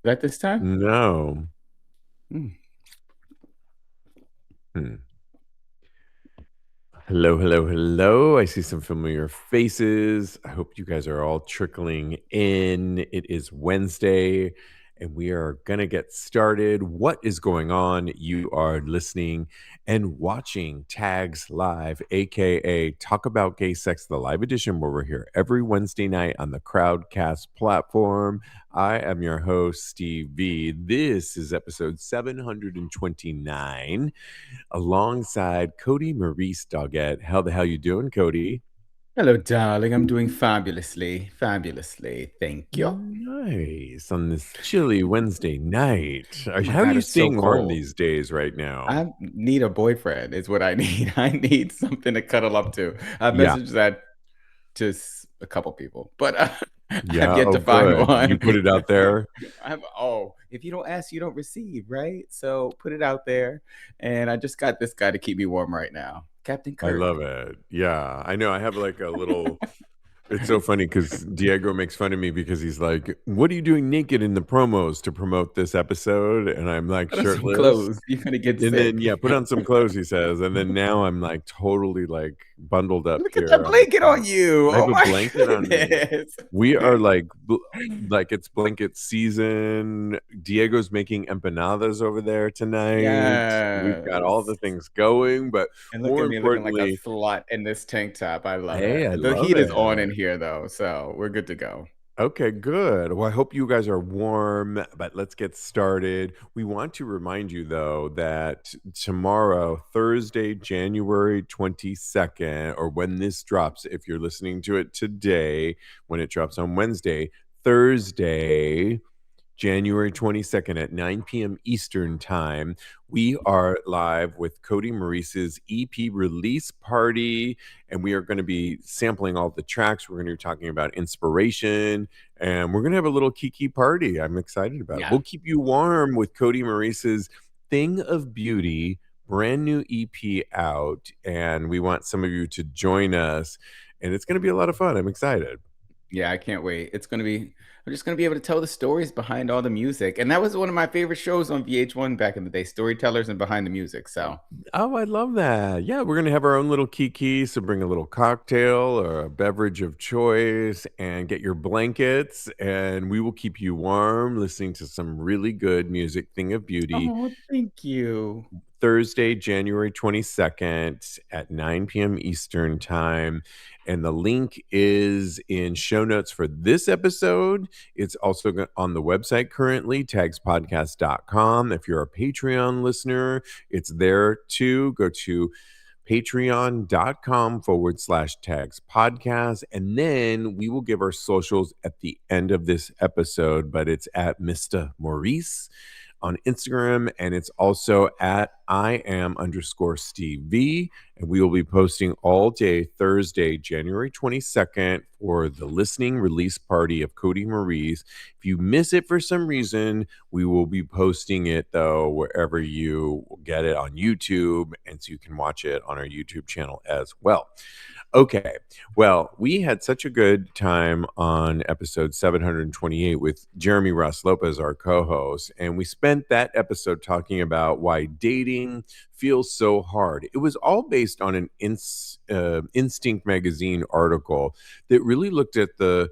That this time? No. Mm. Hmm. Hello, hello, hello. I see some familiar faces. I hope you guys are all trickling in. It is Wednesday and we are going to get started. What is going on? You are listening and watching Tags Live, aka Talk About Gay Sex, the live edition, where we're here every Wednesday night on the Crowdcast platform. I am your host, Steve V. This is episode 729 alongside Kodi, Maurice, Doggette. How the hell you doing, Kodi? Hello, darling. I'm doing fabulously, fabulously. Thank you. Nice on this chilly Wednesday night. Oh my How are God, you it's so staying warm cold. these days right now? I need a boyfriend, is what I need. I need something to cuddle up to. I've Yeah, messaged that to a couple people, but I've yeah. yet Oh, to find good. You one. put it out there. If you don't ask, you don't receive, right? So put it out there. And I just got this guy to keep me warm right now, Captain I love Kirk. it. Yeah, I know. I have like a little. It's so funny because Diego makes fun of me because he's like, "What are you doing naked in the promos to promote this episode?" And I'm like Put on some shirtless. clothes. You're gonna get And then, sick. yeah, put on some clothes, he says, and then now I'm, like, totally, like, bundled up Look at that here on the blanket on couch. you. I have Oh a my blanket on me. goodness. We are, like, it's blanket season. Diego's making empanadas over there tonight. We've got all Yes. the things going, but And look more at me looking like a importantly, slut in this tank top. I love hey, I it. The love heat is on in it. here though, so we're good to go. Okay, good. Well, I hope you guys are warm, but let's get started. We want to remind you, though, that tomorrow, Thursday, January 22nd, or when this drops, if you're listening to it today, when it drops on Wednesday, Thursday, January 22nd at 9 p.m. Eastern Time. We are live with Kodi Maurice's EP release party, and we are going to be sampling all the tracks. We're going to be talking about inspiration, and we're going to have a little kiki party. I'm excited about it. Yeah. We'll keep you warm with Kodi Maurice's Thing of Beauty, brand new EP out, and we want some of you to join us, and it's going to be a lot of fun. I'm excited. Yeah, I can't wait. I'm just gonna be able to tell the stories behind all the music. And that was one of my favorite shows on VH1 back in the day, Storytellers and Behind the Music. So Oh, I love that. Yeah, we're gonna have our own little kiki. So bring a little cocktail or a beverage of choice and get your blankets, and we will keep you warm listening to some really good music. Thing of Beauty, oh, thank you. Thursday, January 22nd at 9 p.m. Eastern Time. And the link is in show notes for this episode. It's also on the website currently, tagspodcast.com. If you're a Patreon listener, it's there too. Go to patreon.com/tags podcast. And then we will give our socials at the end of this episode, but it's at Mr. Maurice on Instagram, and it's also at I am underscore Steve V. And we will be posting all day Thursday, January 22nd for the listening release party of Kodi Maurice. If you miss it for some reason, we will be posting it though wherever you get it on YouTube, and so you can watch it on our YouTube channel as well. Okay. Well, we had such a good time on episode 728 with Jeremy Ross Lopez, our co host, and we spent that episode talking about why dating feels so hard. It was all based on an Instinct magazine article that really looked at the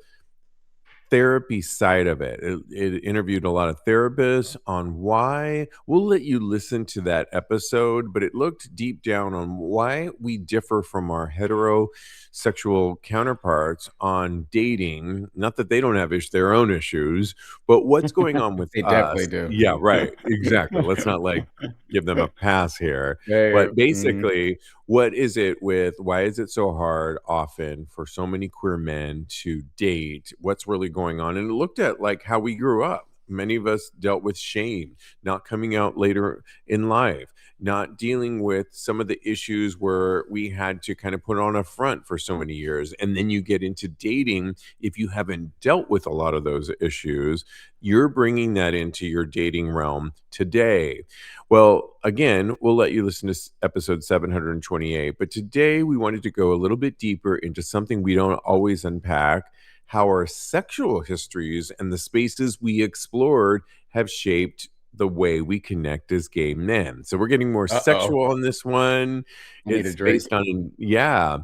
therapy side of it. It interviewed a lot of therapists on why. We'll let you listen to that episode, but it looked deep down on why we differ from our heterosexual counterparts on dating. Not that they don't have their own issues, but what's going on with They definitely us. do. Yeah, right. Exactly. Let's not like give them a pass here. Yeah, But mhm. basically, what is it with why is it so hard often for so many queer men to date? What's really going on? And it looked at like how we grew up. Many of us dealt with shame, not coming out later in life, not dealing with some of the issues where we had to kind of put on a front for so many years. And then you get into dating. If you haven't dealt with a lot of those issues, you're bringing that into your dating realm today. Well, again, we'll let you listen to episode 728, but today we wanted to go a little bit deeper into something we don't always unpack, how our sexual histories and the spaces we explored have shaped the way we connect as gay men. So we're getting more Uh-oh. sexual on this one. I need a It's drink. based on, yeah.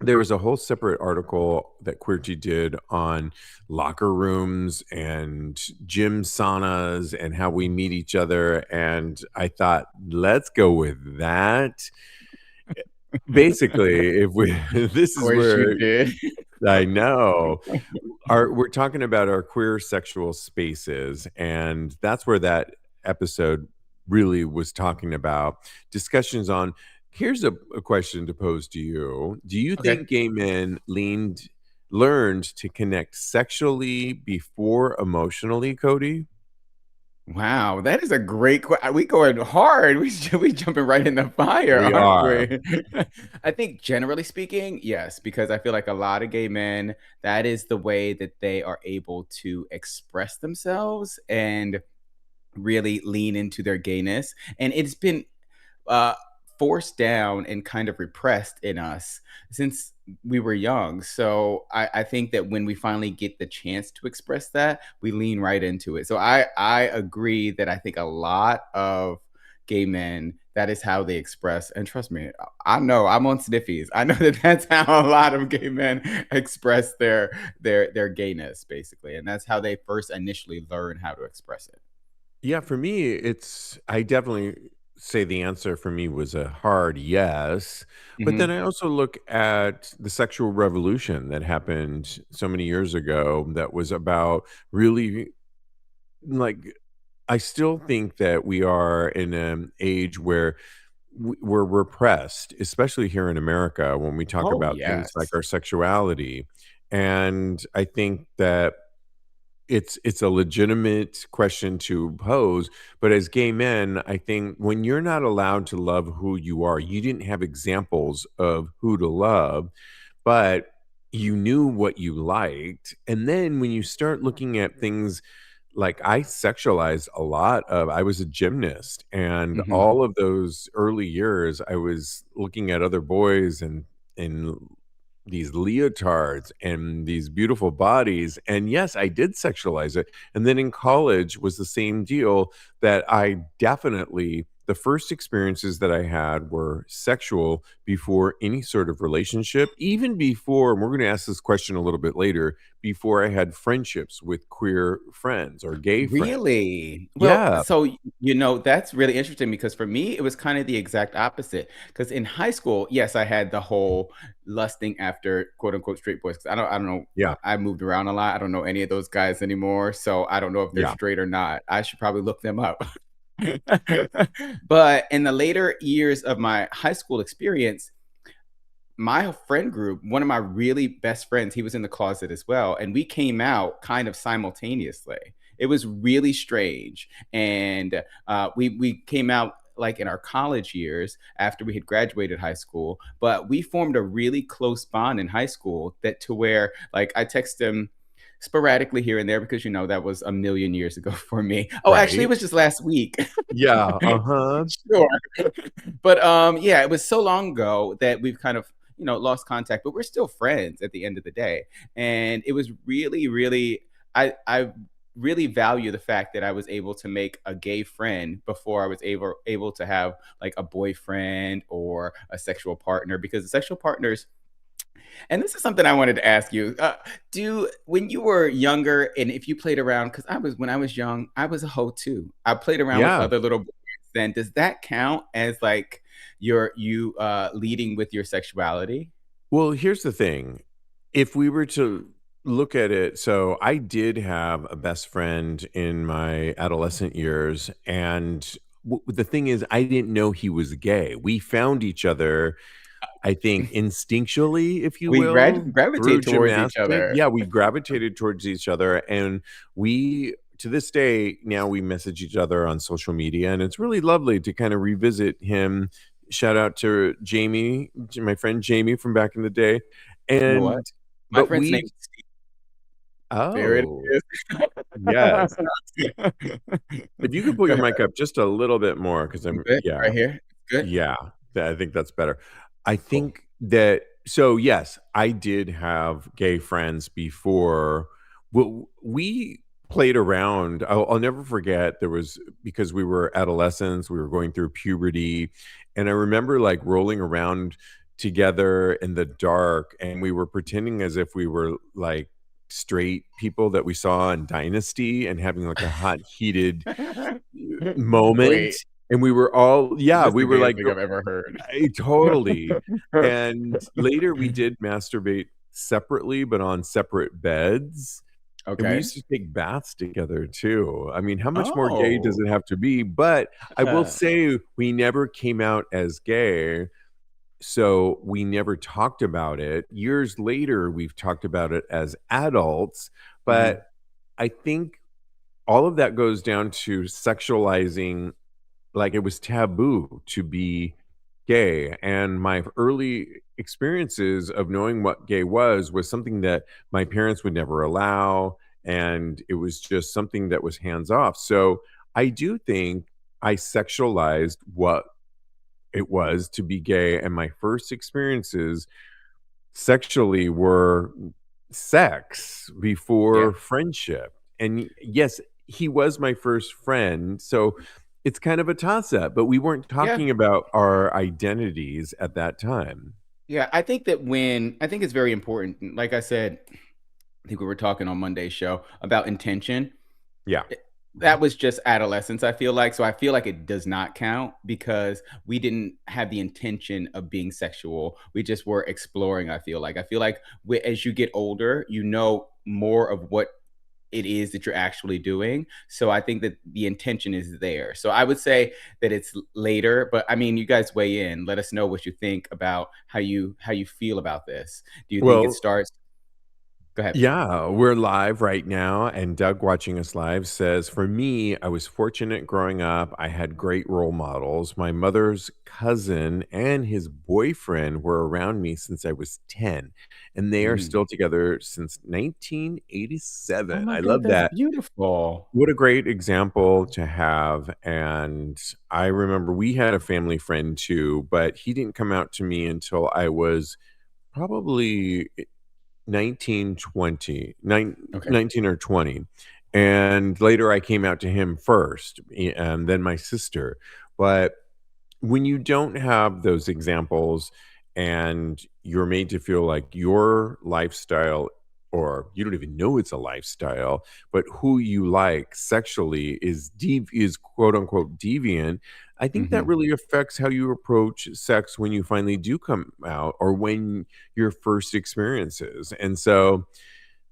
There was a whole separate article that Queerty did on locker rooms and gym saunas and how we meet each other. And I thought, let's go with that. Basically, if we, this Of is course you where did. I know we're talking about our queer sexual spaces, and that's where that episode really was talking about discussions on. Here's a question to pose to you. Do you Okay. think gay men learned to connect sexually before emotionally, Cody? Wow, that is a great we going hard. We jumping right in the fire, We aren't are. we? I think generally speaking, yes, because I feel like a lot of gay men, that is the way that they are able to express themselves and really lean into their gayness. And it's been uh, forced down and kind of repressed in us since we were young. So I think that when we finally get the chance to express that, we lean right into it. So I agree that I think a lot of gay men, that is how they express. And trust me, I know I'm on sniffies. I know that that's how a lot of gay men express their gayness, basically, and that's how they first initially learn how to express it. Yeah, for me, I definitely say the answer for me was a hard yes. But then Hmm. I also look at the sexual revolution that happened so many years ago that was about really like, I still think that we are in an age where we're repressed, especially here in America, when we talk Oh about things like yes. our sexuality. And I think that it's a legitimate question to pose, but as gay men, I think when you're not allowed to love who you are, you didn't have examples of who to love, but you knew what you liked. And then when you start looking at things like I sexualized a lot of I was a gymnast, and Hmm. all of those early years I was looking at other boys and these leotards and these beautiful bodies. And yes, I did sexualize it. And then in college was the same deal that I definitely, the first experiences that I had were sexual before any sort of relationship, even before, and we're going to ask this question a little bit later, before I had friendships with queer friends or gay friends. Really? Well, Yeah. so that's really interesting because for me, it was kind of the exact opposite. Because in high school, yes, I had the whole lusting after quote unquote straight boys. 'Cause I don't know. Yeah. I moved around a lot. I don't know any of those guys anymore. So I don't know if they're Yeah. straight or not. I should probably look them up. But in the later years of my high school experience, my friend group, one of my really best friends, he was in the closet as well, and we came out kind of simultaneously. It was really strange, and we came out like in our college years after we had graduated high school. But we formed a really close bond in high school that to where like I text him sporadically here and there because that was a million years ago for me. Oh, actually, it Right. was just last week. Yeah. Uh-huh. Sure. But yeah, it was so long ago that we've kind of lost contact, but we're still friends at the end of the day. And it was really, really, I really value the fact that I was able to make a gay friend before I was able to have like a boyfriend or a sexual partner, because the sexual partners, and this is something I wanted to ask you. Do when you were younger, and if you played around, because I was when I was young, I was a hoe too. I played around with Yeah. other little boys. Then does that count as like you leading with your sexuality? Well, here's the thing. If we were to look at it, so I did have a best friend in my adolescent years. And the thing is, I didn't know he was gay. We found each other, I think, instinctually, if you We will, through gravitate towards each gymnastic. other. Yeah, we gravitated towards each other. And we, to this day, now we message each other on social media. And it's really lovely to kind of revisit him. Shout out to Jamie, my friend Jamie from back in the day. You know what? And, My but friend's name we, is Steve. There it oh, is. yes. If you could put Go your ahead. mic up just a little bit more, because You I'm, good? yeah, Right here? Good? yeah, I think that's better. I Cool. think that, so yes, I did have gay friends before. Well, we played around. I'll never forget, there was, because we were adolescents, we were going through puberty, and I remember like rolling around together in the dark, and we were pretending as if we were like straight people that we saw in Dynasty and having like a hot heated moment. Wait, And we were all, yeah, that's we the were gayest like, thing I've ever heard. totally. And later we did masturbate separately, but on separate beds. And we Okay. used to take baths together too. I mean, how much more gay does Oh. it have to be? But I will say we never came out as gay, so we never talked about it. Years later, we've talked about it as adults, but Mhm. I think all of that goes down to sexualizing, like it was taboo to be gay, and my early experiences of knowing what gay was something that my parents would never allow, and it was just something that was hands off. So I do think I sexualized what it was to be gay, and my first experiences sexually were sex Yeah. before friendship. And yes, he was my first friend, so it's kind of a toss up, but we weren't Yeah. talking about our identities at that time. Yeah, I think it's very important, like I said, I think we were talking on Monday's show about intention. Yeah. Eh, that was just adolescence, I feel like, so I feel like it does not count because we didn't have the intention of being sexual, we just were exploring, I feel like as you get older, you know more of what it is that you're actually doing, so I think that the intention is there. So I would say that it's later, but I mean, you guys weigh in, let us know what you think about how you feel about this. Do you think it Well, starts Go ahead. yeah, we're live right now, and Doug watching us live says, "For me, I was fortunate growing up. I had great role models. My mother's cousin and his boyfriend were around me since I was 10, and they are Mm. still together since Oh 1987." my I god, love that's that. beautiful. What a great example to have. And I remember we had a family friend too, but he didn't come out to me until I was probably 19, 20, Okay. 19 or 20. And later I came out to him first, and then my sister. But when you don't have those examples and you're made to feel like your lifestyle, or you don't even know it's a lifestyle, but who you like sexually is quote unquote deviant, I think that Mhm. really affects how you approach sex when you finally do come out, or when your first experiences. And so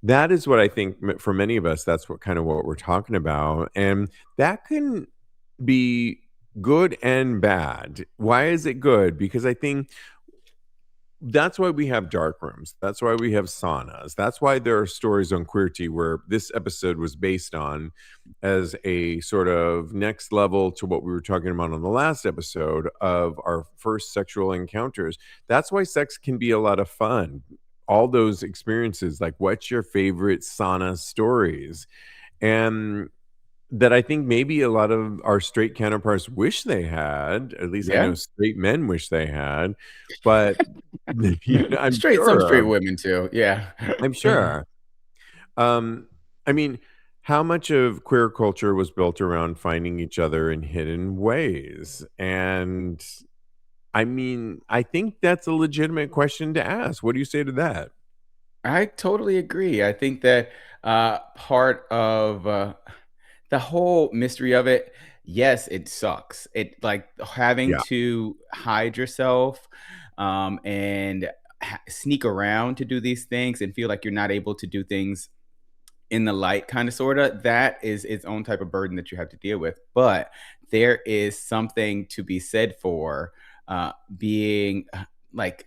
that is what I think, for many of us, that's what kind of what we're talking about. And that can be good and bad. Why is it good? Because I think that's why we have dark rooms. That's why we have saunas. That's why there are stories on Queerty, where this episode was based on, as a sort of next level to what we were talking about on the last episode of our first sexual encounters. That's why sex can be a lot of fun. All those experiences, like what's your favorite sauna stories? And that I think maybe a lot of our straight counterparts wish they had. At least I know Yeah. straight men wish they had, but I'm Straight some straight sure. women too, yeah. I'm sure. Um, I mean, how much of queer culture was built around finding each other in hidden ways? And I mean, I think that's a legitimate question to ask. What do you say to that? I totally agree. I think that part of the whole mystery of it, yes, it sucks. It like having Yeah. to hide yourself and sneak around to do these things and feel like you're not able to do things in the light, kind of, sort of. That is its own type of burden that you have to deal with. But there is something to be said for being like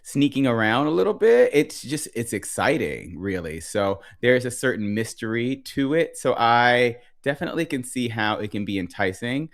sneaking around a little bit. It's exciting, really. So there's a certain mystery to it. So I definitely can see how it can be enticing.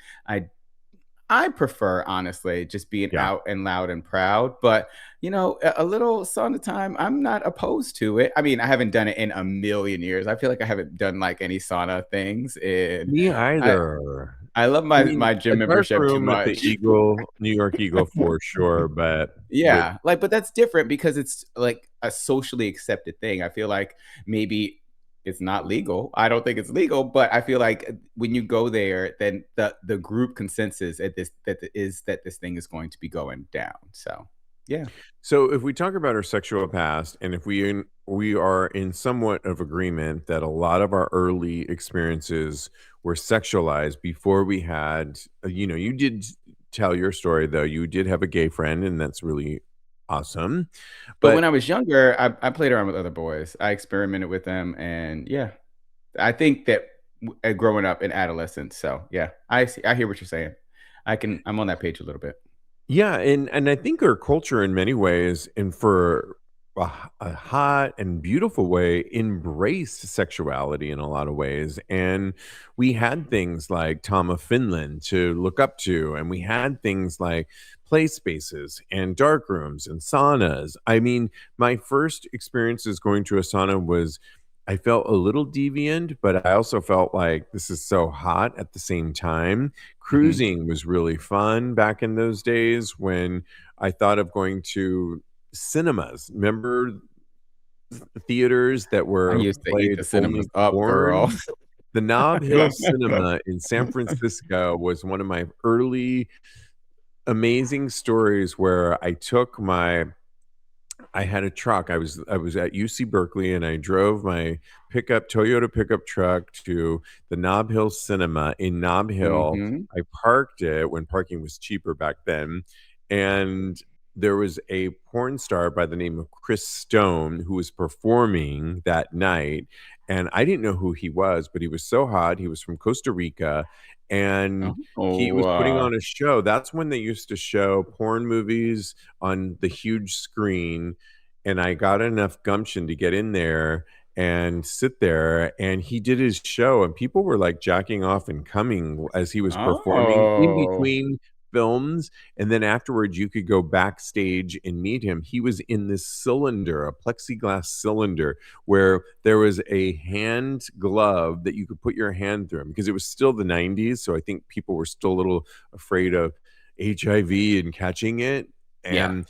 I prefer, honestly, just being Yeah. out and loud and proud, but, a little sauna time, I'm not opposed to it. I mean, I haven't done it in a million years. I feel like I haven't done, like, any sauna things, and Me I either. I love I my mean, my a gym dark membership too room at the much. Eagle, New York Eagle, for sure, but with Yeah, like, but that's different because it's, like, a socially accepted thing. I feel like maybe it's not legal. I don't think it's legal, but I feel like when you go there, then the group consensus at this that this thing is going to be going down. So yeah. So if we talk about our sexual past, and if we are in somewhat of agreement that a lot of our early experiences were sexualized before we had, you did tell your story though. You did have a gay friend, and that's really awesome. But But when I was younger, I played around with other boys. I experimented with them, and yeah, I think that growing up in adolescence. So yeah, I see. I hear what you're saying. I'm on that page a little bit. yeah, and I think our culture in many ways, and for a hot and beautiful way, embraced sexuality in a lot of ways. And we had things like Tom of Finland to look up to, and we had things like play spaces and dark rooms and saunas. I mean, my first experiences going to a sauna was I felt a little deviant, but I also felt like this is so hot at the same time. Mhm. Cruising was really fun back in those days when I thought of going to cinemas. Remember theaters that I were used to eat played the cinemas only up, girl. porn? The Nob Hill Cinema in San Francisco was one of my early amazing stories where I had a truck. I was at UC Berkeley, and I drove my Toyota pickup truck to the Nob Hill Cinema in Nob Hill. Mhm. I parked it when parking was cheaper back then, and there was a porn star by the name of Chris Stone who was performing that night, and I didn't know who he was, but he was so hot. He was from Costa Rica, and he Oh, was putting on a show. That's when they used to show porn movies on the huge screen, and I got enough gumption to get in there and sit there, and he did his show, and people were, like, jacking off and coming as he was performing in oh. between films, and then afterwards, you could go backstage and meet him. He was in this cylinder, a plexiglass cylinder, where there was a hand glove that you could put your hand through him because it was still the '90s, so I think people were still a little afraid of HIV and catching it, Yeah. and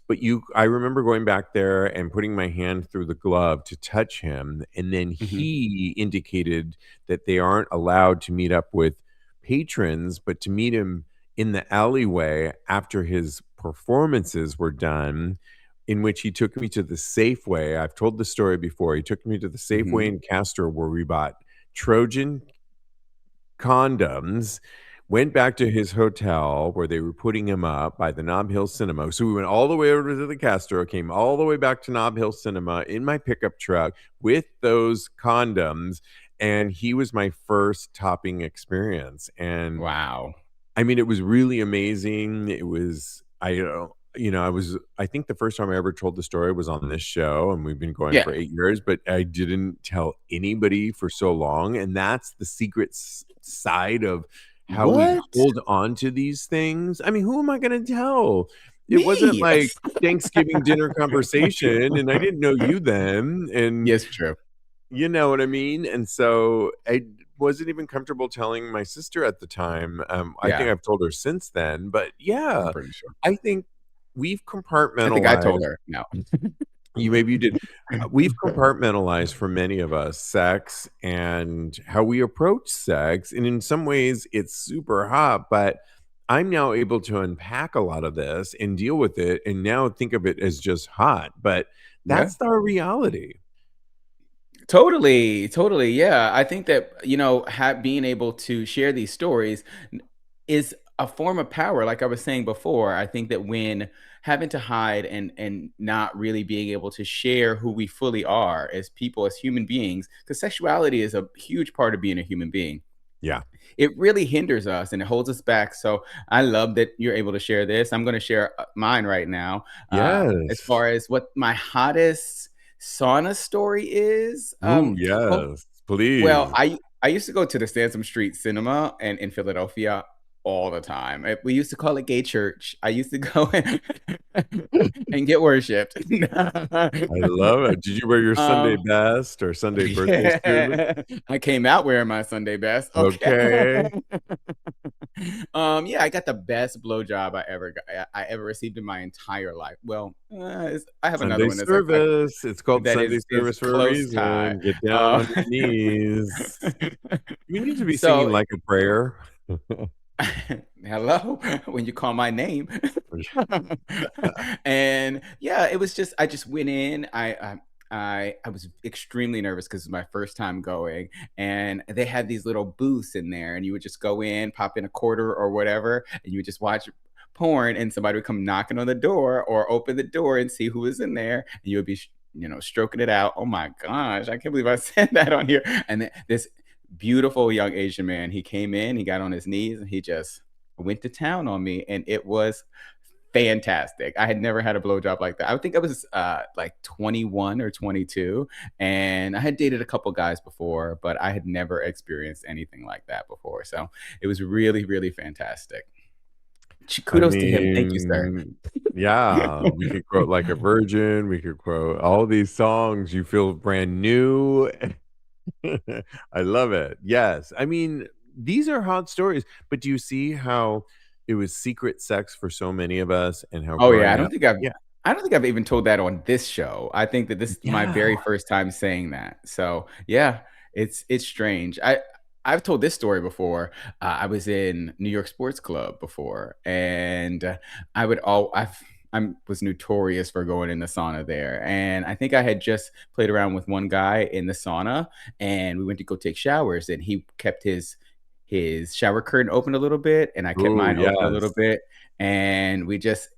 but I remember going back there and putting my hand through the glove to touch him, and then Mhm. he indicated that they aren't allowed to meet up with patrons, but to meet him in the alleyway after his performances were done, in which he took me to the Safeway. I've told the story before. He took me to the Safeway Mhm. in Castro where we bought Trojan condoms, went back to his hotel where they were putting him up by the Nob Hill Cinema. So we went all the way over to the Castro, came all the way back to Nob Hill Cinema in my pickup truck with those condoms, and he was my first topping experience. And Wow. I mean, it was really amazing. It was I think the first time I ever told the story was on this show, and we've been going Yeah. for 8 years, but I didn't tell anybody for so long, and that's the secret side of how we What? hold on to these things. I mean, who am I gonna tell? It wasn't Me. like Thanksgiving dinner conversation, and I didn't know you then, and Yes, true. you know what I mean? And so I wasn't even comfortable telling my sister at the time. I think Yeah, I've told her since then, but I'm yeah, pretty sure. I think we've I think I told compartmentalized. her. No. Maybe you did. We've compartmentalized for many of us sex and how we approach sex. And in some ways, it's super hot, but I'm now able to unpack a lot of this and deal with it and now think of it as just hot. But Yeah. that's our reality. Totally, totally. Yeah, I think that being able to share these stories is a form of power. Like I was saying before, I think that when having to hide and not really being able to share who we fully are as people, as human beings, because sexuality is a huge part of being a human being. Yeah. It really hinders us and it holds us back. So I love that you're able to share this. I'm going to share mine right now. As Yes. far as what my hottest sauna story is, Ooh, well, yes, well, please. I used to go to the Sansom Street Cinema and in Philadelphia all the time. We used to call it gay church. I used to go and get worshipped. I love it. Did you wear your Sunday um, best or Sunday birthday suit? yeah, I came out wearing my Sunday best. Okay. Okay. Yeah, I got the best blowjob I ever received in my entire life. Well, I have another Sunday one that's like service. It's called that Sunday is service for a close tie. reason. Get down Uh, on your knees. You need to be singing so like a prayer. hello when you call my name. And yeah, it was just I just went in. I was extremely nervous because it's my first time going, and they had these little booths in there, and you would just go in, pop in a quarter or whatever, and you would just watch porn, and somebody would come knocking on the door or open the door and see who was in there, and you would be stroking it out. Oh my gosh, I can't believe I said that on here. And this beautiful young Asian man, he came in, he got on his knees, and he just went to town on me, and it was fantastic. I had never had a blowjob like that. I think I was like 21 or 22, and I had dated a couple guys before, but I had never experienced anything like that before. So it was really, really fantastic. I Kudos to him. Thank you, sir. mean, yeah, we could quote Like a Virgin, we could quote all these songs. You feel brand new. I love it. Yes. I mean, these are hot stories, but do you see how it was secret sex for so many of us and how Oh yeah, growing up yeah. I don't think I've even told that on this show. I think that this is my Yeah. very first time saying that. So yeah, it's strange. I've told this story before. I was in New York Sports Club before, and I would all I was notorious for going in the sauna there, and I think I had just played around with one guy in the sauna, and we went to go take showers, and he kept his shower curtain open a little bit, and I kept Ooh, mine open a little yes. bit, and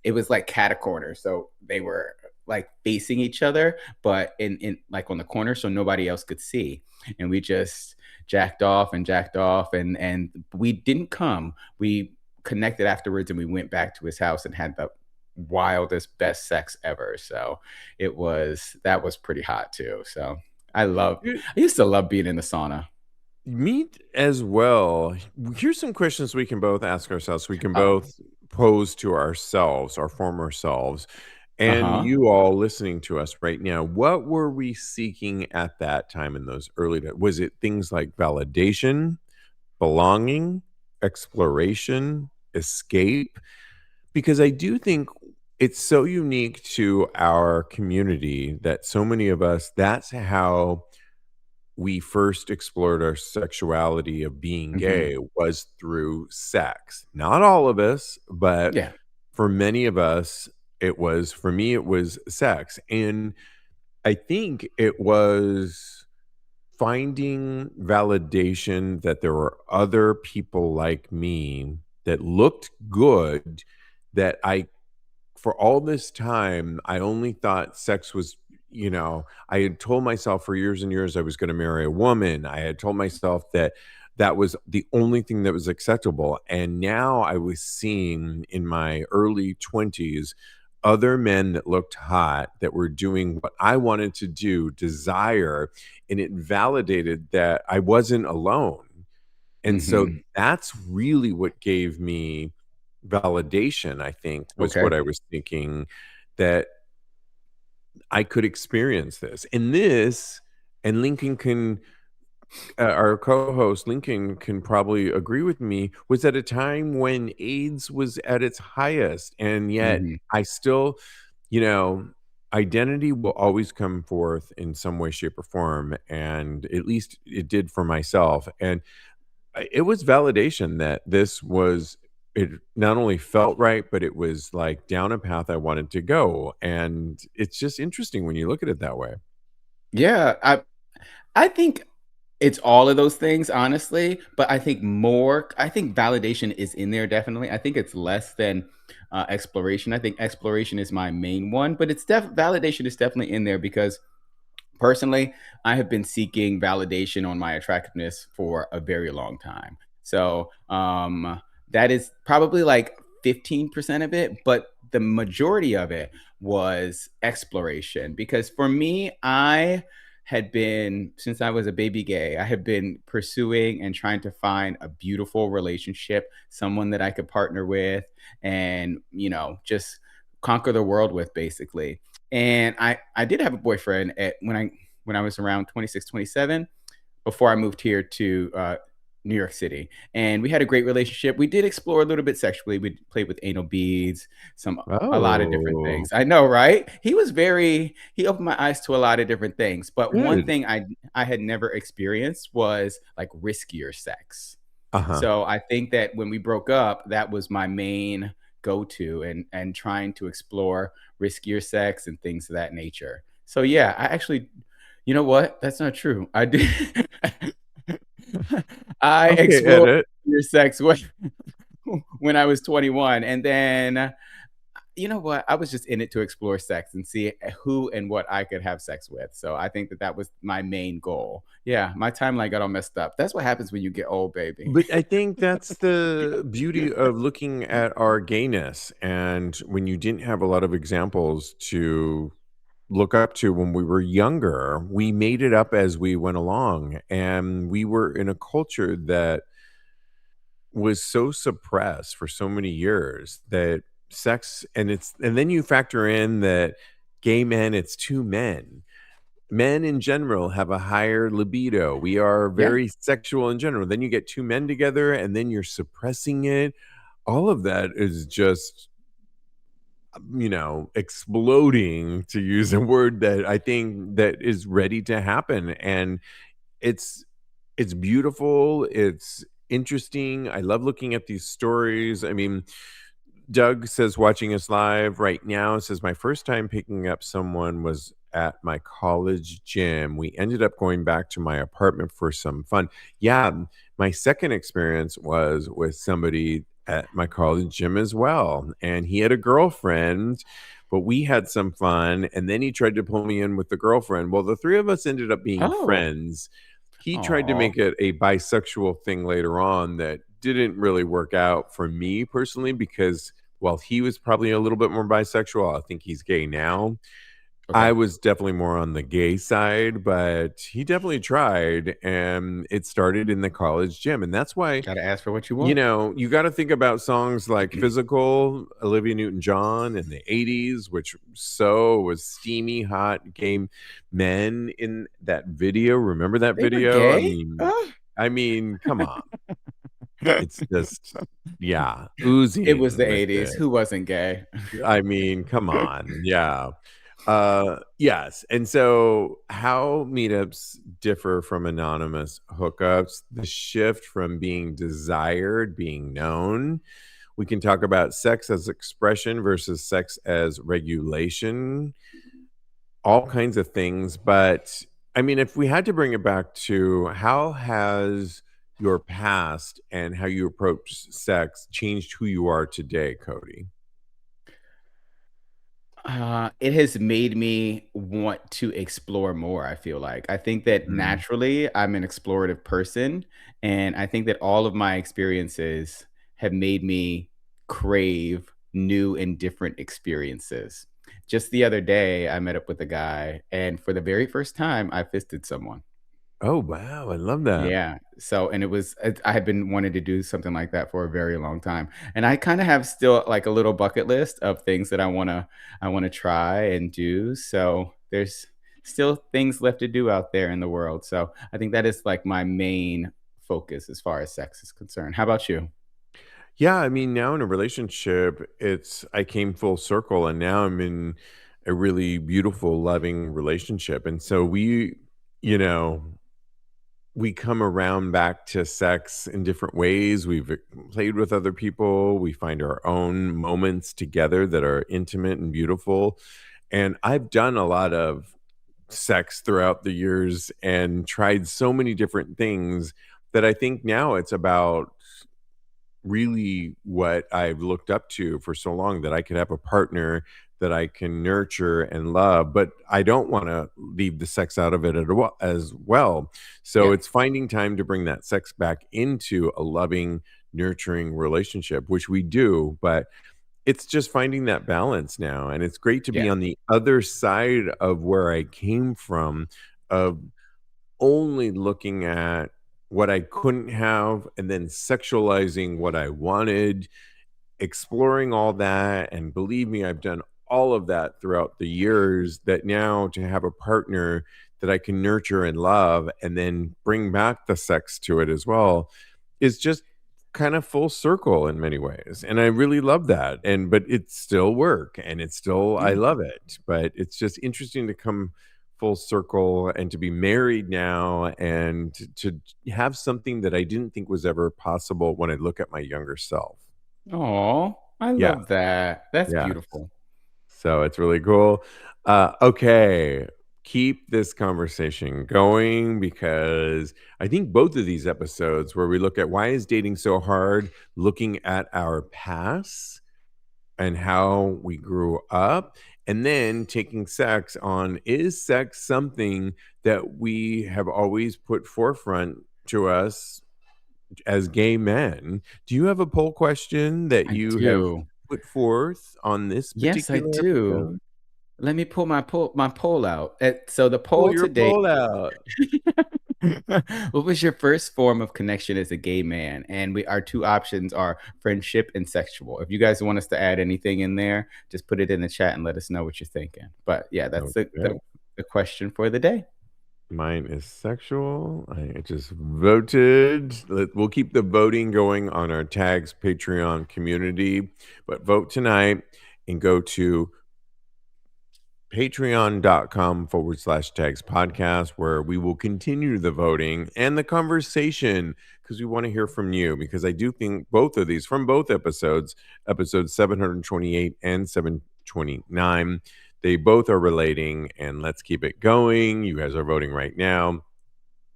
it was like cat a corner, so they were like facing each other, but in like on the corner, so nobody else could see, and we just jacked off, and we didn't come. We connected afterwards, and we went back to his house and had the wildest, best sex ever. So that was pretty hot too. So I used to love being in the sauna. Meet as well. Here's some questions we can both ask ourselves. We can Oh, both pose to ourselves, our former selves, and uh-huh. you all listening to us right now. What were we seeking at that time in those early days? Was it things like validation, belonging, exploration, escape? Because I do think it's so unique to our community that so many of us, that's how we first explored our sexuality of being Mhm. gay was through sex. Not all of us, but Yeah. for many of us, it was for me, it was sex. And I think it was finding validation that there were other people like me that looked good that I for all this time, I only thought sex was, I had told myself for years and years I was going to marry a woman. I had told myself that that was the only thing that was acceptable. And now I was seeing in my early 20s other men that looked hot that were doing what I wanted to do, desire, and it validated that I wasn't alone. And so Mhm. that's really what gave me validation, I think, was what Okay. I was thinking that I could experience this. And this, and Lincoln can, our co host Lincoln can probably agree with me, was at a time when AIDS was at its highest. And yet Mhm. I still, you know, identity will always come forth in some way, shape, or form. And at least it did for myself. And it was validation that this was it not only felt right, but it was like down a path I wanted to go. And it's just interesting when you look at it that way. Yeah, I think it's all of those things, honestly, but I think validation is in there definitely. I think it's less than exploration. I think exploration is my main one, but validation is definitely in there because personally, I have been seeking validation on my attractiveness for a very long time. So that is probably like 15% of it, but the majority of it was exploration. Because for me, I had been, since I was a baby gay, I had been pursuing and trying to find a beautiful relationship, someone that I could partner with and, just conquer the world with, basically. And I did have a boyfriend when I was around 26, 27 before I moved here to New York City, and we had a great relationship. We did explore a little bit sexually. We played with anal beads, some a lot of different Oh, things. I know, right? He opened my eyes to a lot of different things. But one good. thing I had never experienced was like riskier sex. Uh-huh. So I think that when we broke up, that was my main go-to and trying to explore riskier sex and things of that nature. So yeah, I actually, you know what? That's not true. I did. I Okay, explored edit. your sex when I was 21, and then you know what? I was just in it to explore sex and see who and what I could have sex with. So I think that that was my main goal. Yeah, my timeline got all messed up. That's what happens when you get old, baby. But I think that's the beauty of looking at our gayness. And when you didn't have a lot of examples to look up to when we were younger, we made it up as we went along. And we were in a culture that was so suppressed for so many years that sex, and then you factor in that gay men, it's two men. Men in general have a higher libido. We are Yeah. very sexual in general. Then you get two men together and then you're suppressing it. All of that is just, exploding, to use a word that I think that is ready to happen. And it's it's beautiful, it's interesting. I love looking at these stories. I mean, Doug says, watching us live right now, says, my first time picking up someone was at my college gym. We ended up going back to my apartment for some fun. Yeah, my second experience was with somebody at my college gym as well. And he had a girlfriend, but we had some fun. And then he tried to pull me in with the girlfriend. Well, the three of us ended up being Oh. friends. He tried to Oh. make it a bisexual thing later on that didn't really work out for me personally because while he was probably a little bit more bisexual, I think he's gay now. I Okay. was definitely more on the gay side, but he definitely tried, and it started in the college gym. And that's why, Got to ask for what you want. you got to think about songs like Physical, Olivia Newton-John in the 80s, which so was steamy, hot gay men in that video. Remember that They were video? gay? I mean, come on. It's just, yeah, It was oozing the with 80s. it. Who wasn't gay? I mean, come on. Yeah. Yes. And so how meetups differ from anonymous hookups, the shift from being desired, being known. We can talk about sex as expression versus sex as regulation, all kinds of things. But I mean, if we had to bring it back to how has your past and how you approach sex changed who you are today, Cody? It has made me want to explore more, I feel like. I think that Mm. naturally I'm an explorative person, and I think that all of my experiences have made me crave new and different experiences. Just the other day, I met up with a guy, and for the very first time, I fisted someone. Oh, wow. I love that. Yeah. So, and I had been wanting to do something like that for a very long time. And I kind of have still like a little bucket list of things that I want to try and do. So, there's still things left to do out there in the world. So, I think that is like my main focus as far as sex is concerned. How about you? Yeah, I mean, now in a relationship, I came full circle and now I'm in a really beautiful, loving relationship. And so you know, we come around back to sex in different ways. We've played with other people. We find our own moments together that are intimate and beautiful. And I've done a lot of sex throughout the years and tried so many different things that I think now it's about really what I've looked up to for so long, that I could have a partner that I can nurture and love, but I don't want to leave the sex out of it as well. So Yeah. it's finding time to bring that sex back into a loving, nurturing relationship, which we do, but it's just finding that balance now. And it's great to be Yeah. on the other side of where I came from, of only looking at what I couldn't have and then sexualizing what I wanted, exploring all that. And believe me, I've done all of that throughout the years, that now to have a partner that I can nurture and love and then bring back the sex to it as well. is just kind of full circle in many ways, and I really love that, but it's still work, and it's still I Yeah. love it, but it's just interesting to come full circle and to be married now and to have something that I didn't think was ever possible when I look at my younger self. Oh, I Yeah, love that. That's yeah. beautiful. So it's really cool. Okay, keep this conversation going because I think both of these episodes where we look at why is dating so hard, looking at our past and how we grew up, and then taking sex on is sex something that we have always put forefront to us as gay men. Do you have a poll question that I you have do. put forth on this Yes, I particular do. episode? Let me pull my poll out. So the Pull poll your today. pole out. What was your first form of connection as a gay man? And our two options are friendship and sexual. If you guys want us to add anything in there, just put it in the chat and let us know what you're thinking. But yeah, that's Okay. the question for the day. Mine is sexual. I just voted. We'll keep the voting going on our Tags Patreon community, but vote tonight and go to patreon.com/tags podcast, where we will continue the voting and the conversation because we want to hear from you. Because I do think both of these from both episodes 728 and 729, they both are relating. And let's keep it going. You guys are voting right now.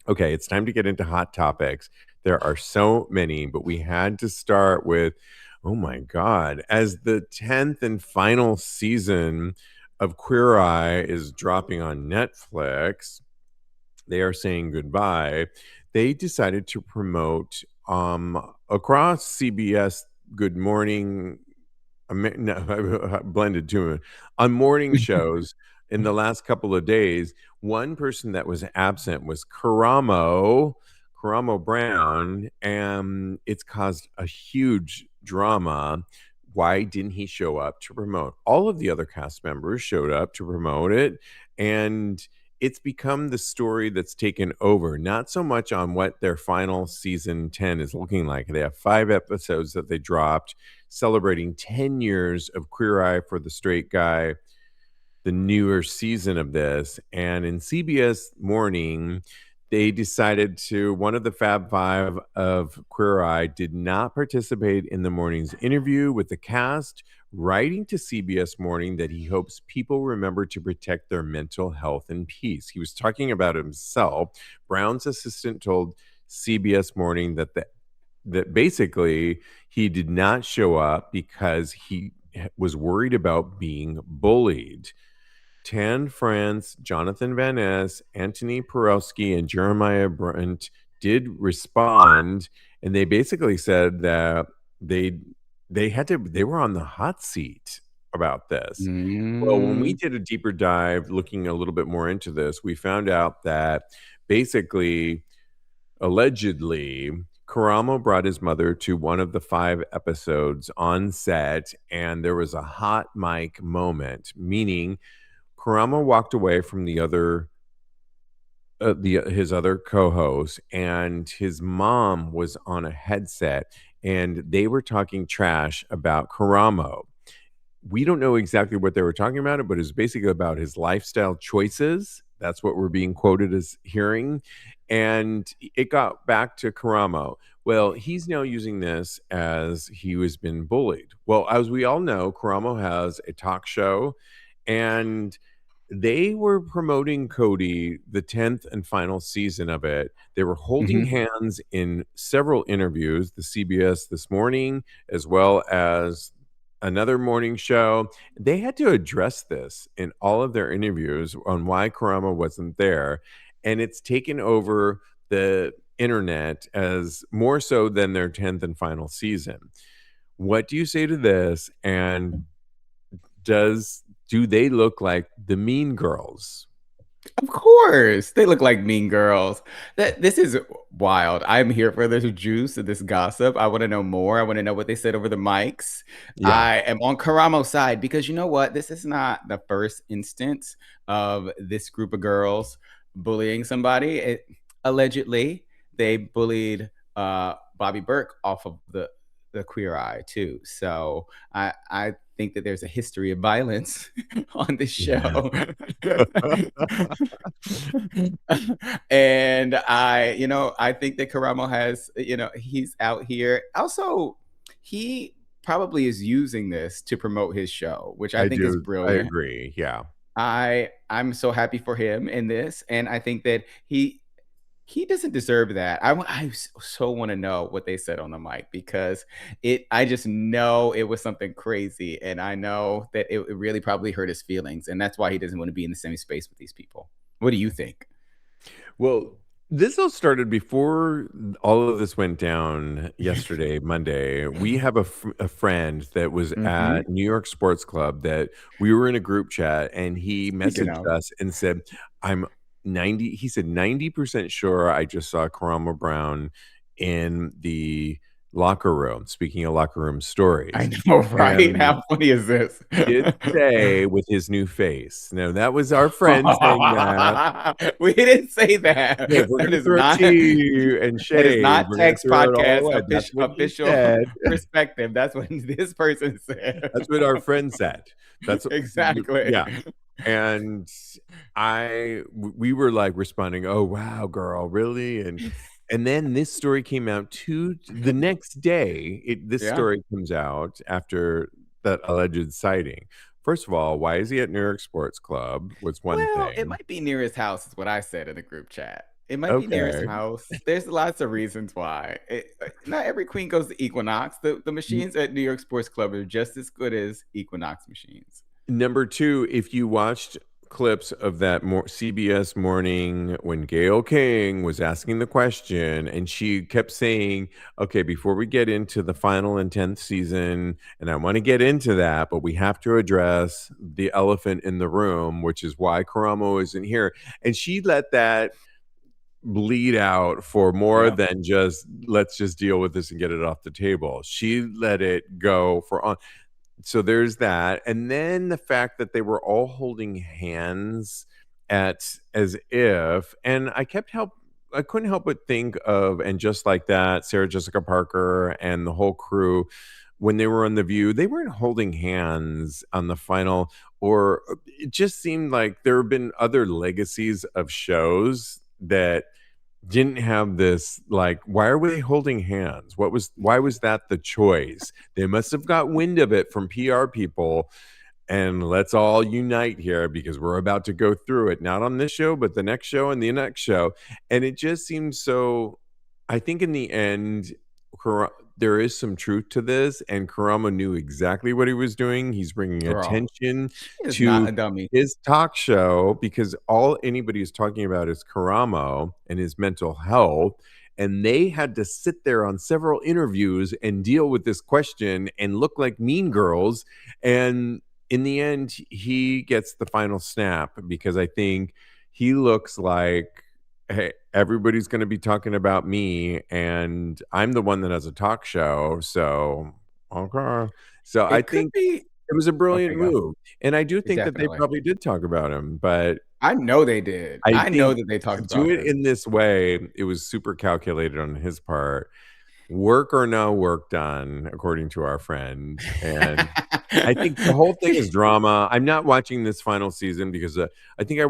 Okay, it's time to get into hot topics. There are so many, but we had to start with, oh my God, as the 10th and final season of Queer Eye is dropping on Netflix, they are saying goodbye. They decided to promote across CBS Good Morning no, blended too on morning shows in the last couple of days. One person that was absent was Karamo Brown, and it's caused a huge drama. Why didn't he show up to promote? All of the other cast members showed up to promote it, and it's become the story that's taken over, not so much on what their final season 10 is looking like. They have 5 episodes that they dropped celebrating 10 years of Queer Eye for the Straight Guy, the newer season of this. And in CBS Morning, they decided to, one of the Fab Five of Queer Eye did not participate in the morning's interview with the cast, writing to CBS Morning that he hopes people remember to protect their mental health and peace. He was talking about himself. Brown's assistant told CBS Morning that basically he did not show up because he was worried about being bullied. Tan France, Jonathan Van Ness, Anthony Porowski, and Jeremiah Brent did respond, and they basically said that they were on the hot seat about this. Well, when we Mm, did a deeper dive looking a little bit more into this, we found out that basically, allegedly, Karamo brought his mother to one of the 5 episodes on set, and there was a hot mic moment, meaning Karamo walked away from his other co-host, and his mom was on a headset, and they were talking trash about Karamo. We don't know exactly what they were talking about, but it's basically about his lifestyle choices. That's what we're being quoted as hearing. And it got back to Karamo. Well, he's now using this as he was been bullied. Well, as we all know, Karamo has a talk show, and they were promoting Kodi, the 10th and final season of it. They were holding mhm. hands in several interviews, the CBS This Morning, as well as another morning show. They had to address this in all of their interviews on why Karama wasn't there. And it's taken over the internet as more so than their 10th and final season. What do you say to this? And does do they look like the mean girls? Of course, they look like mean girls. This is wild. I'm here for this juice and this gossip. I wanna know more. I wanna know what they said over the mics. Yeah. I am on Karamo's side because you know what? This is not the first instance of this group of girls bullying somebody. Allegedly, they bullied, Bobby Burke off of the Queer Eye too. So I think that there's a history of violence on this Yeah. show. And I think that Karamo has, he's out here. Also, he probably is using this to promote his show, which I I think is do. I brilliant. agree. Yeah. I'm so happy for him in this, and I think that he doesn't deserve that. So want to know what they said on the mic because I just know it was something crazy, and I know that it really probably hurt his feelings, and that's why he doesn't want to be in the same space with these people. What do you think? Well, this all started before all of this went down yesterday, Monday. We have a friend that was Hmm. at New York Sports Club that we were in a group chat, and he Speaking messaged of, us and said, I'm 90, he said 90% sure I just saw Karama Brown in the locker room, speaking of locker room I stories. know, right? And How funny is this? did say with his new face. No, that was our friend saying that. We didn't say that. Hey, if we're That gonna is throw not. tea and That is shade, not we're gonna text throw it all podcast away. That's what he official said. perspective. That's what this person said. That's what our friend said. That's Exactly. yeah. And we were like responding, "Oh wow, girl, really?" And then this story came out the next day. This Yeah. story comes out after that alleged sighting. First of all, why is he at New York Sports Club? Was one Well, it thing. might be near his house, is what I said in the group chat. It might be near his Okay. house. There's lots of reasons why. Not every queen goes to Equinox. The machines at New York Sports Club are just as good as Equinox machines. Number 2, if you watched clips of that CBS morning when Gayle King was asking the question and she kept saying, "Okay, before we get into the final and 10th season, and I want to get into that, but we have to address the elephant in the room, which is why Karamo isn't here." And she let that bleed out for more Yeah. than just, "Let's just deal with this and get it off the table." She let it go for on so there's that, and then the fact that they were all holding hands at as if and I couldn't help but think of And Just Like That, Sarah Jessica Parker and the whole crew when they were on The View, they weren't holding hands on the final or it just seemed like there have been other legacies of shows that didn't have this like why are we holding hands why was that the choice they must have got wind of it from PR people and let's all unite here because we're about to go through it not on this show but the next show and the next show and it just seems so I think in the end there is some truth to this and Karama knew exactly what he was doing he's bringing Girl, attention she is not to a dummy. his talk show because all anybody is talking about is Karamo and his mental health and they had to sit there on several interviews and deal with this question and look like mean girls and in the end, he gets the final snap because I think he looks like, hey, everybody's going to be talking about me, and I'm the one that has a talk show. So, okay. So I It could think be. it was a brilliant Okay, go. move. And I do think that they Definitely. probably did talk about him, but I know they did. I I know think that they to talked do about it him. in this way, it was super calculated on his part. Work or no work done, according to our friend. And I think the whole thing is drama. I'm not watching this final season because I think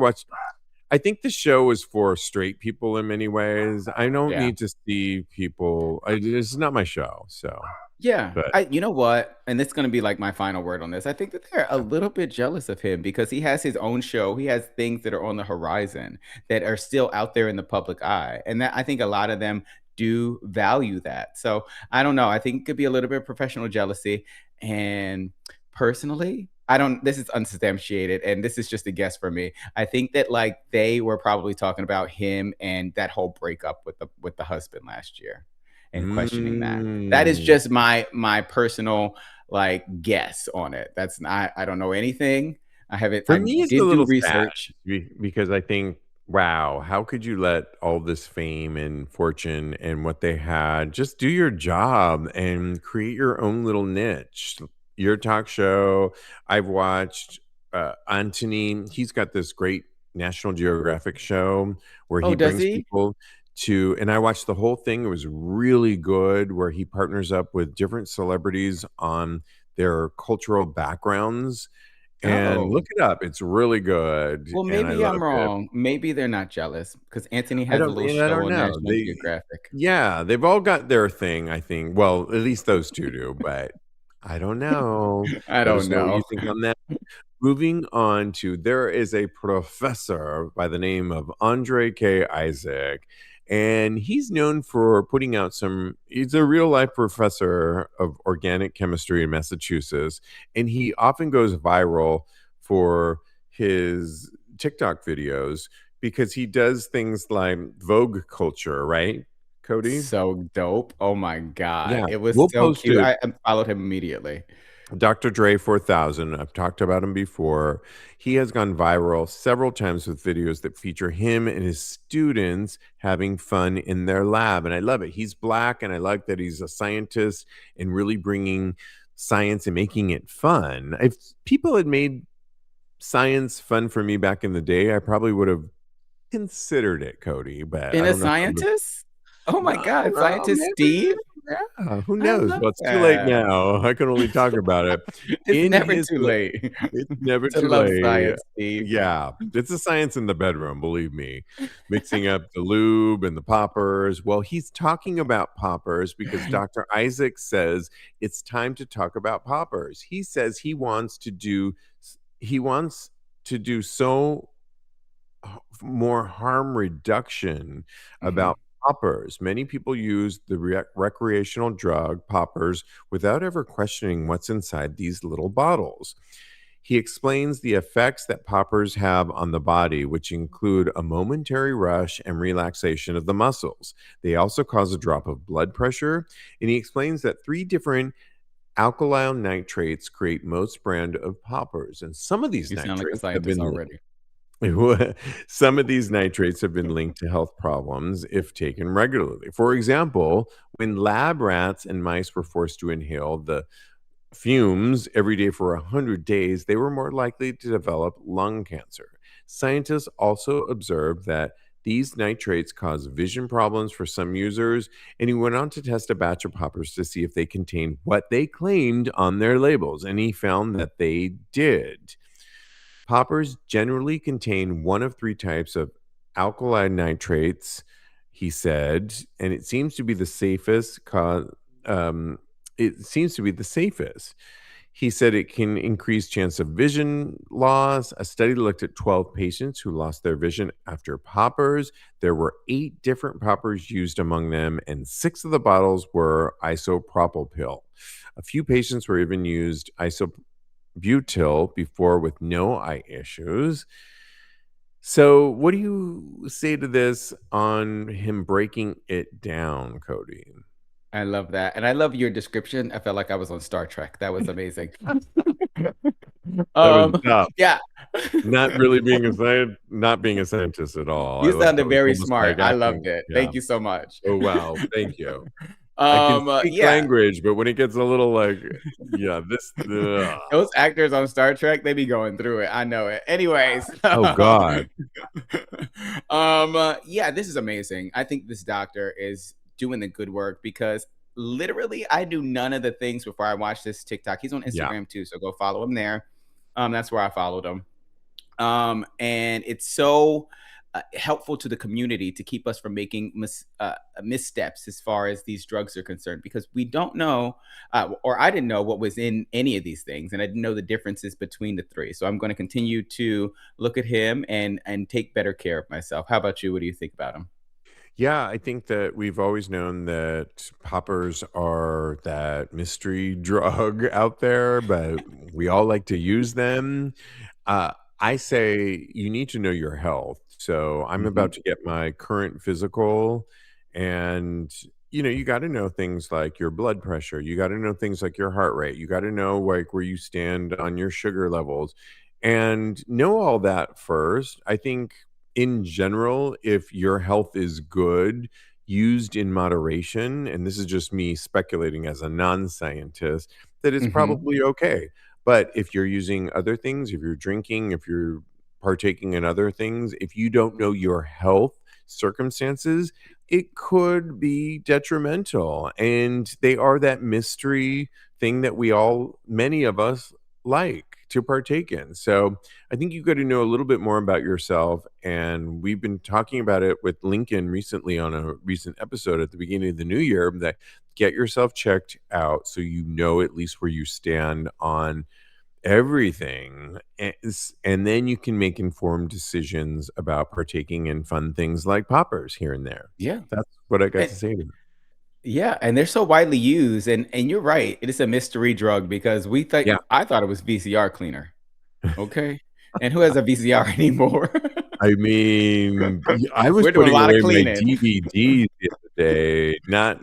I think the show is for straight people in many ways. I don't Yeah. need to see people. This is not my show. So, Yeah. but You know what? And this is gonna be like my final word on this. I think that they're a little bit jealous of him because he has his own show. He has things that are on the horizon that are still out there in the public eye. And that I think a lot of them do value that. So I don't know. I think it could be a little bit of professional jealousy. And personally, I don't this is unsubstantiated and this is just a guess for me. I think that like they were probably talking about him and that whole breakup with the husband last year and questioning that. That is mm, just my personal like guess on it. That's not I don't know anything. for I me, it's a did do little sad research. because I think, wow, how could you let all this fame and fortune and what they had just do your job and create your own little niche? Your talk show. I've watched Anthony. He's got this great National Geographic show where he Oh, does brings he? people. to, and I watched the whole thing. It was really good, where he partners up with different celebrities on their cultural backgrounds. And look Oh, it up. It's really good, well, and I maybe I'm loved it. wrong. Maybe they're not jealous because Anthony has a little I show don't on know. National Geographic. Yeah, they've all got their thing, I think. Well, at least those 2 do, but I don't know. I Let don't us know what you know. think on that. Moving on to, there is a professor by the name of Andre K. Isaac, and he's known for putting out he's a real life professor of organic chemistry in Massachusetts, and he often goes viral for his TikTok videos because he does things like Vogue culture, right, Cody? So dope. Oh my God. Yeah, It was we'll so post cute. it. I followed him immediately. Dr. Dre 4000, I've talked about him before. He has gone viral several times with videos that feature him and his students having fun in their lab. And I love it. He's Black, and I like that he's a scientist and really bringing science and making it fun. If people had made science fun for me back in the day, I probably would have considered it, Cody, but And I a don't know how. scientist? Oh my God. Well, Scientist maybe. Steve? Yeah, who I knows? love Well, it's too late that. now. I can only talk about it. It's In never his too late It's never to too love late. science, Steve. Yeah, it's a science in the bedroom, believe me. Mixing up the lube and the poppers. Well, he's talking about poppers because Dr. Isaac says it's time to talk about poppers. He says he wants to do so more harm reduction Mhm. about poppers. Many people use the recreational drug poppers without ever questioning what's inside these little bottles. He explains the effects that poppers have on the body, which include a momentary rush and relaxation of the muscles. They also cause a drop of blood pressure. And he explains that 3 different alkyl nitrates create most brand of poppers. And some of these You sound like a nitrates have scientist been already. some of these nitrates have been linked to health problems if taken regularly. For example, when lab rats and mice were forced to inhale the fumes every day for 100 days, they were more likely to develop lung cancer. Scientists also observed that these nitrates cause vision problems for some users, and he went on to test a batch of poppers to see if they contained what they claimed on their labels, and he found that they did. Poppers generally contain one of 3 types of alkali nitrates, he said, and it seems to be the safest. Um, it seems to be the safest. He said it can increase chance of vision loss. A study looked at 12 patients who lost their vision after poppers. There were 8 different poppers used among them, and 6 of the bottles were isopropyl. A few patients were even used butyl before with no eye issues. So, what do you say to this on him breaking it down, Cody? I love that. And I love your description. I felt like I was on Star Trek. That was amazing. That was Um, tough. yeah. Not being a scientist at all. I You love that sounded was very almost smart. like I acting. loved it. Yeah. Thank you so much. Oh wow. Thank you. I can speak Yeah. language, but when it gets a little like, yeah, this. Those actors on Star Trek, they be going through it. I know it. Anyways, Oh God. yeah, this is amazing. I think this doctor is doing the good work because literally I do none of the things before I watch this TikTok. He's on Yeah. Instagram too, so go follow him there. That's where I followed him. And it's so helpful to the community to keep us from making missteps as far as these drugs are concerned because we don't know or I didn't know what was in any of these things and I didn't know the differences between the three, so I'm going to continue to look at him and take better care of myself. How about you? What do you think about him? Yeah, I think that we've always known that poppers are that mystery drug out there, but we all like to use them. Uh, I say you need to know your health. So I'm Hmm. about to get my current physical, and you got to know things like your blood pressure. You got to know things like your heart rate. You got to know like where you stand on your sugar levels, and know all that first. I think in general, if your health is good, used in moderation, and this is just me speculating as a non scientist, that it's Hmm. probably okay. But if you're using other things, if you're drinking, if you're partaking in other things, if you don't know your health circumstances, it could be detrimental. And they are that mystery thing that many of us like to partake in. So I think you got to know a little bit more about yourself. And we've been talking about it with Lincoln recently on a recent episode at the beginning of the new year, that get yourself checked out so you know at least where you stand on everything. And then you can make informed decisions about partaking in fun things like poppers here and there. Yeah. That's what I got And to say to that. yeah, and they're so widely used, and you're right, it is a mystery drug because Yeah. I thought it was VCR cleaner, okay? And who has a VCR anymore? I mean, I was We're doing a putting lot of away my cleaning. DVDs the other day.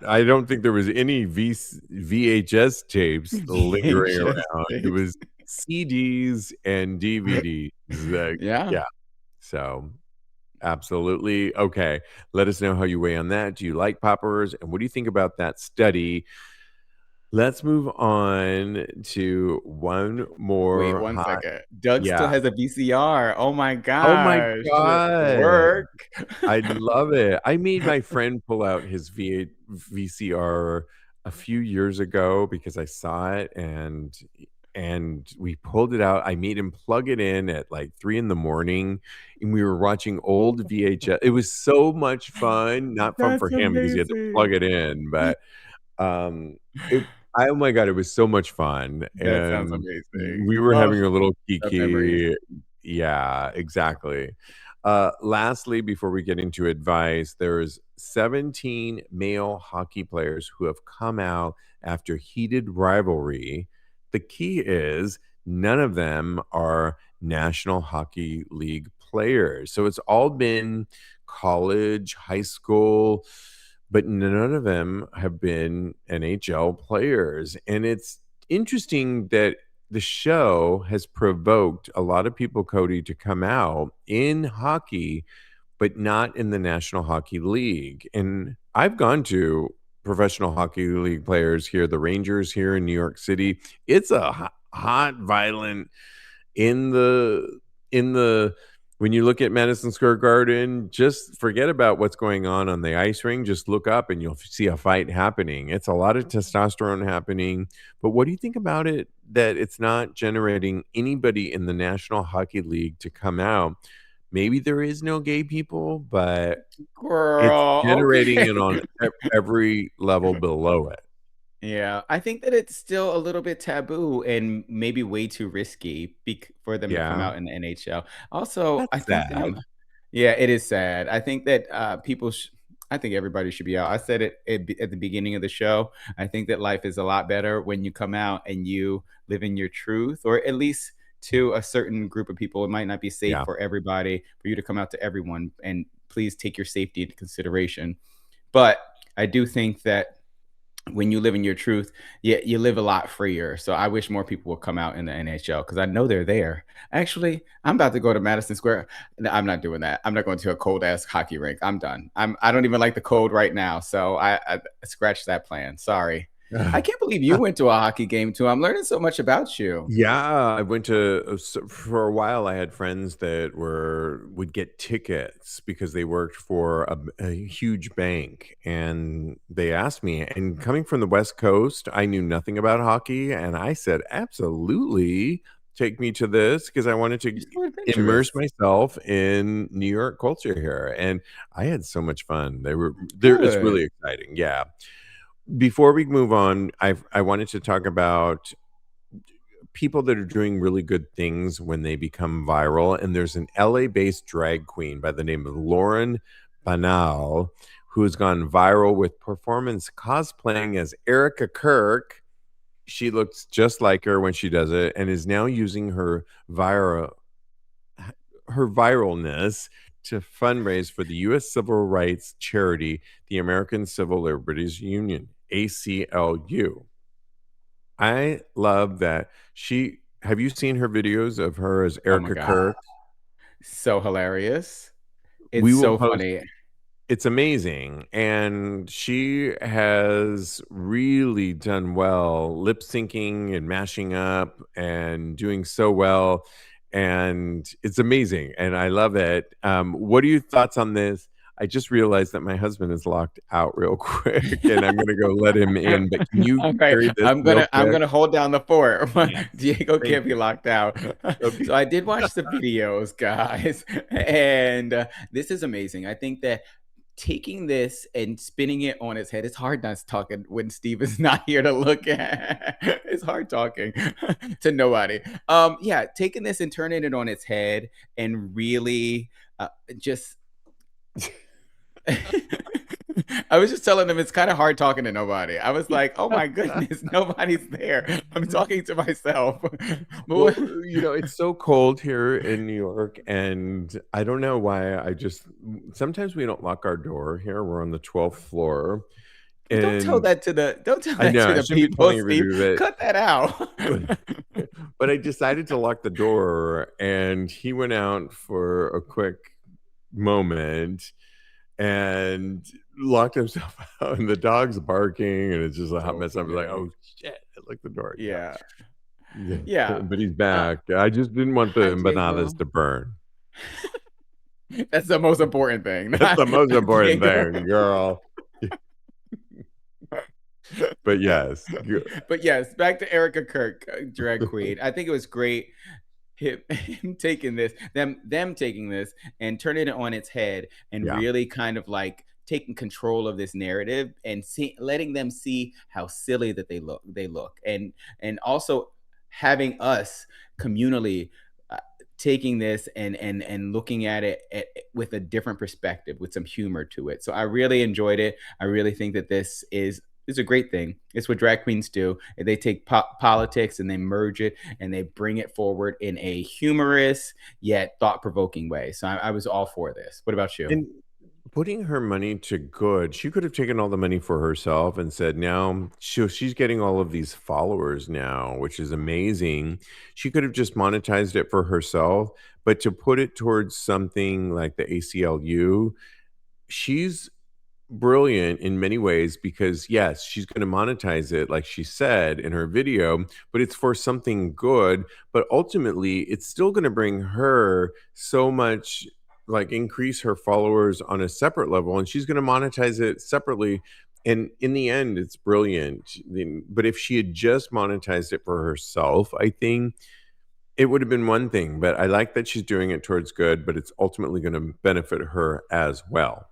I don't think there was any VHS tapes lingering VHS around. It tapes. was CDs and DVDs. Yeah. Yeah. So, absolutely. Okay. Let us know how you weigh on that. Do you like poppers? And what do you think about that study? Let's move on to one Wait more one hot. second. Doug still Yeah. has a VCR. Oh my Oh my gosh. god. Work. I love it. I made my friend pull out his VCR a few years ago because I saw it, and we pulled it out. I made him plug it in at like 3 in the morning, and we were watching old VHS. It was so much fun. Not fun for That's him because he had to plug amazing. it in, but it oh my god, it was so much fun, That sounds and amazing. we were Oh, having a little the memories. kiki. Yeah, exactly. Lastly, before we get into advice, there's 17 male hockey players who have come out after heated rivalry. The key is none of them are National Hockey League players. So it's all been college, high school, but none of them have been NHL players. And it's interesting that the show has provoked a lot of people, Kodi, to come out in hockey, but not in the National Hockey League. And I've gone to professional hockey league players here, the Rangers here in New York City. It's a hot, violent in the when you look at Madison Square Garden, just forget about what's going on the ice ring. Just look up and you'll see a fight happening. It's a lot of testosterone happening. But what do you think about it that it's not generating anybody in the National Hockey League to come out? Maybe there is no gay people, but it's Girl, generating okay. it on every level below it. Yeah, I think that it's still a little bit taboo and maybe way too risky for them to come Yeah, out in the NHL. Also, I that's think that sad. yeah, it is sad. I think that I think everybody should be out. I said it at the beginning of the show. I think that life is a lot better when you come out and you live in your truth, or at least to a certain group of people. It might not be safe Yeah, for everybody for you to come out to everyone, and please take your safety into consideration. But I do think that when you live in your truth, you live a lot freer. So I wish more people would come out in the NHL because I know they're there. Actually, I'm about to go to Madison Square. No, I'm not doing that. I'm not going to a cold ass hockey rink. I'm done. I don't even like the cold right now. So I scratched that plan. Sorry. I can't believe you went to a hockey game too. I'm learning so much about you. yeah, I went to for a while. I had friends that would get tickets because they worked for a huge bank, and they asked me. And coming from the West Coast, I knew nothing about hockey, and I said, "Absolutely, take me to this," because I wanted to You're so immerse adventurous. myself in New York culture here, and I had so much fun. They were there. It's Good. really exciting. Yeah. Before we move on, I wanted to talk about people that are doing really good things when they become viral. And there's an LA based drag queen by the name of Lauren Banal who has gone viral with performance cosplaying as Erica Kirk. She looks just like her when she does it and is now using her viralness to fundraise for the US civil rights charity, the American Civil Liberties Union, ACLU. I love that she have you seen her videos of her as Oh my Erica God. Kirk? So hilarious. It's We will so post funny. it's amazing, and she has really done well lip syncing and mashing up and doing so well, and it's amazing, and I love it. What are your thoughts on this? I just realized that my husband is locked out real quick, and I'm gonna go let him in. But can you Okay, carry this real I'm quick? gonna hold down the fort. Yes. Diego Thank can't be you. locked out. Okay. So I did watch the videos, guys, and this is amazing. I think that taking this and spinning it on its head, it's hard not talking when Steve is not here to look at. It's hard talking to nobody. Yeah, taking this and turning it on its head and really just I was just telling them it's kind of hard talking to nobody. I was like, oh my goodness, nobody's there. I'm talking to myself. But Well, what, it's so cold here in New York, and I don't know why. Sometimes we don't lock our door here. We're on the 12th floor, well, and don't tell I that know to I the shouldn't be people, telling Steve. everybody that. Cut that out. But I decided to lock the door, and he went out for a quick moment and locked himself out, and the dog's barking, and it's just a hot So mess. I was like, funny. "Oh shit!" I locked the door. Yeah, Yeah. yeah. Yeah. But he's Uh, back. I just didn't want the Hi, empanadas Diego. to burn. That's the most important thing. That's the most important Diego. thing, girl. But yes, But yes, back to Erica Kirk, drag queen. I think it was great him taking this, them taking this and turning it on its head and yeah. really kind of like taking control of this narrative and letting them see how silly that they look and also having us communally taking this and looking at it with a different perspective with some humor to it. So I really enjoyed it. I really think that this is a great thing. It's what drag queens do. They take politics and they merge it and they bring it forward in a humorous yet thought-provoking way. So I was all for this. What about you? And putting her money to good, she could have taken all the money for herself and said, now she's getting all of these followers now, which is amazing. She could have just monetized it for herself, but to put it towards something like the ACLU, she's brilliant in many ways because yes, she's going to monetize it like she said in her video, but it's for something good. But ultimately it's still going to bring her so much, like increase her followers on a separate level, and she's going to monetize it separately. And in the end it's brilliant. But if she had just monetized it for herself, I think it would have been one thing. But I like that she's doing it towards good, but it's ultimately going to benefit her as well.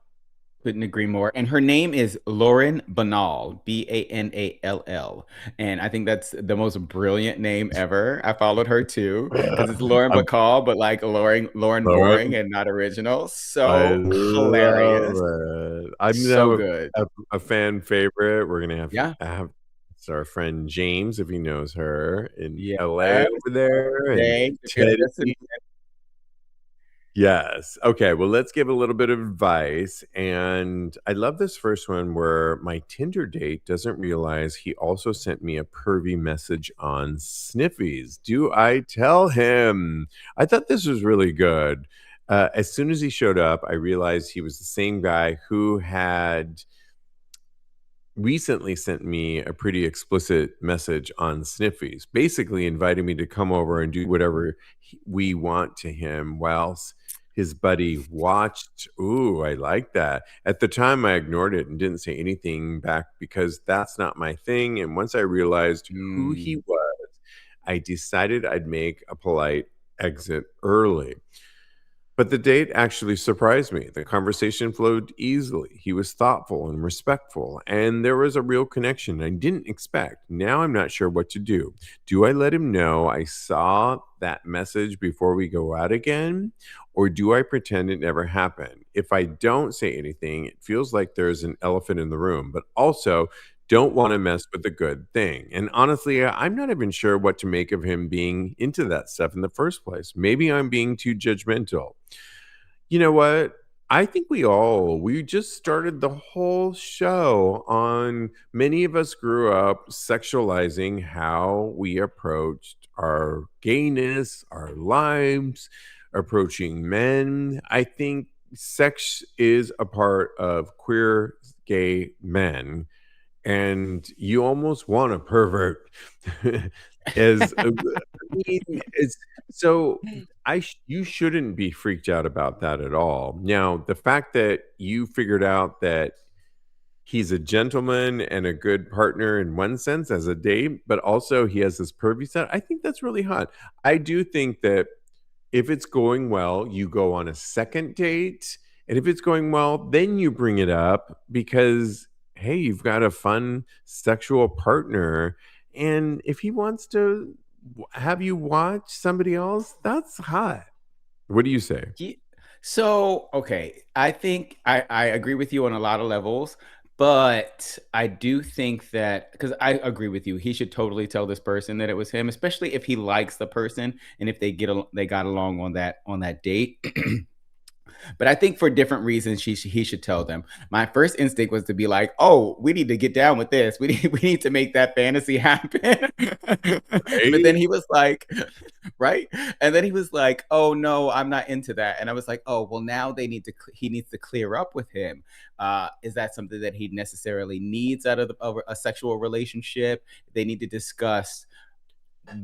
Couldn't agree more. And her name is Lauren Banal, Banall. And I think that's the most brilliant name ever. I followed her too, because it's Lauren I'm Bacall, but like Lauren Boring Lauren, and not original. I So love hilarious. it. I'm So now good. a fan favorite. We're gonna Yeah. have it's our friend James, if he knows her, in Yes. LA over there, and James, if you're Teddy. listening. Yes. Okay. Well, let's give a little bit of advice. And I love this first one where my Tinder date doesn't realize he also sent me a pervy message on Sniffies. Do I tell him? I thought this was really good. As soon as he showed up, I realized he was the same guy who had recently sent me a pretty explicit message on Sniffies, basically inviting me to come over and do whatever we want to him whilst his buddy watched. Ooh, I like that. At the time, I ignored it and didn't say anything back because that's not my thing. And once I realized who he Mm, was, I decided I'd make a polite exit early. But the date actually surprised me. The conversation flowed easily. He was thoughtful and respectful, and there was a real connection I didn't expect. Now I'm not sure what to do. Do I let him know I saw that message before we go out again? Or do I pretend it never happened? If I don't say anything, it feels like there's an elephant in the room, but also don't want to mess with a good thing. And honestly, I'm not even sure what to make of him being into that stuff in the first place. Maybe I'm being too judgmental. You know what? I think we just started the whole show on many of us grew up sexualizing how we approached our gayness, our lives, approaching men. I think sex is a part of queer gay men, and you almost want to pervert as mean, it's so you shouldn't be freaked out about that at all. Now, the fact that you figured out that he's a gentleman and a good partner in one sense as a date, but also he has this pervy side, I think that's really hot. I do think that if it's going well, you go on a second date. And if it's going well, then you bring it up because, hey, you've got a fun sexual partner. And if he wants to have you watch somebody else, that's hot. What do you say? Ye So, okay, I think I agree with you on a lot of levels, but I do think that because I agree with you, he should totally tell this person that it was him, especially if he likes the person and if they got along on that date. But I think for different reasons, he should tell them. My first instinct was to be like, "Oh, we need to get down with this. We need to make that fantasy happen." But then Right? he was like, right? And then he was like, "Oh no, I'm not into that." And I was like, "Oh, well now he needs to clear up with him. Is that something that he necessarily needs out of a sexual relationship? They need to discuss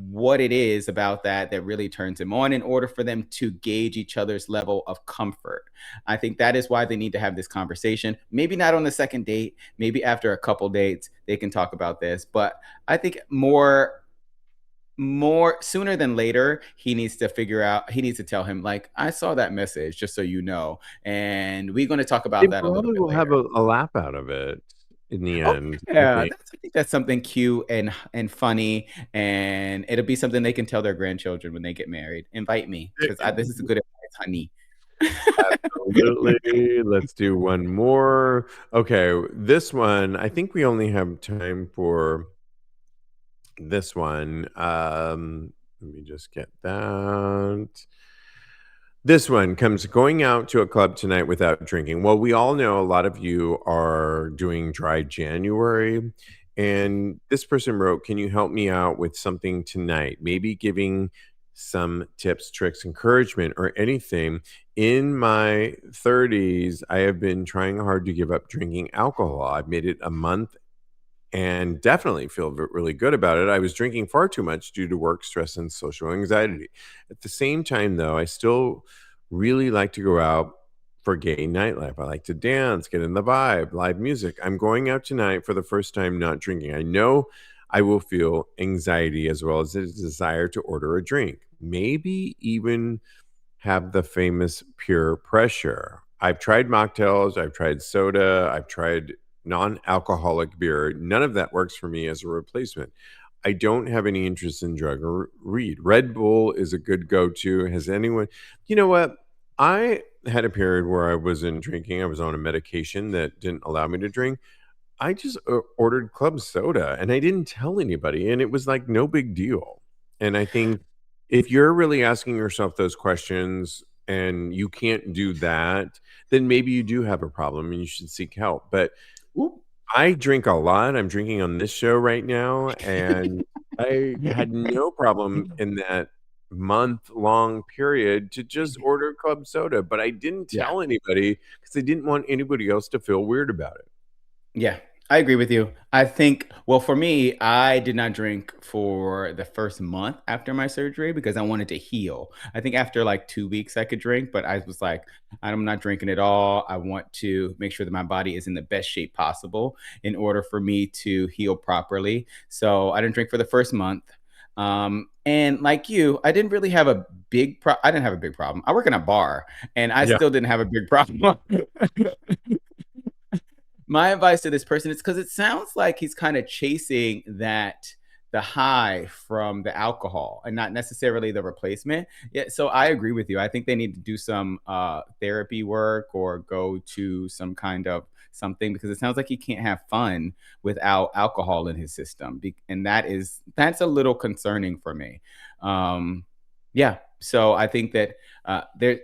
what it is about that really turns him on in order for them to gauge each other's level of comfort. I think that is why they need to have this conversation. Maybe not on the second date, maybe after a couple dates they can talk about this, but I think more sooner than later he needs to tell him like, I saw that message just so you know, and we're going to talk They about that a little probably bit will have later. a laugh out of it in the Oh end, I yeah, think. I think that's something cute and funny, and it'll be something they can tell their grandchildren when they get married. Invite me because this is a good advice, honey. Absolutely. Let's do one more. Okay, this one, I think we only have time for this one. Let me just get that. This one comes going out to a club tonight without drinking. Well, we all know a lot of you are doing dry January. And this person wrote, can you help me out with something tonight? Maybe giving some tips, tricks, encouragement, or anything. In my 30s, I have been trying hard to give up drinking alcohol. I've made it a month and definitely feel really good about it. I was drinking far too much due to work stress and social anxiety. At the same time, though, I still really like to go out for gay nightlife. I like to dance, get in the vibe, live music. I'm going out tonight for the first time not drinking. I know I will feel anxiety as well as a desire to order a drink, maybe even have the famous pure pressure. I've tried mocktails, I've tried soda, I've tried non alcoholic beer. None of that works for me as a replacement. I don't have any interest in drug or read. Red Bull is a good go to. Has anyone, you know what? I had a period where I wasn't drinking. I was on a medication that didn't allow me to drink. I just ordered club soda and I didn't tell anybody, and it was like no big deal. And I think if you're really asking yourself those questions and you can't do that, then maybe you do have a problem and you should seek help. But Ooh. I drink a lot. I'm drinking on this show right now, and I had no problem in that month-long period to just order club soda, but I didn't Yeah. tell anybody because I didn't want anybody else to feel weird about it. Yeah, I agree with you. I think, well, for me, I did not drink for the first month after my surgery because I wanted to heal. I think after like 2 weeks, I could drink, but I was like, I'm not drinking at all. I want to make sure that my body is in the best shape possible in order for me to heal properly. So I didn't drink for the first month. And like you, I didn't have a big problem. I work in a bar and I Yeah. still didn't have a big problem. My advice to this person is because it sounds like he's kind of chasing the high from the alcohol and not necessarily the replacement. Yeah, so I agree with you. I think they need to do some therapy work or go to some kind of something because it sounds like he can't have fun without alcohol in his system, and that's a little concerning for me. Um, yeah, so I think that there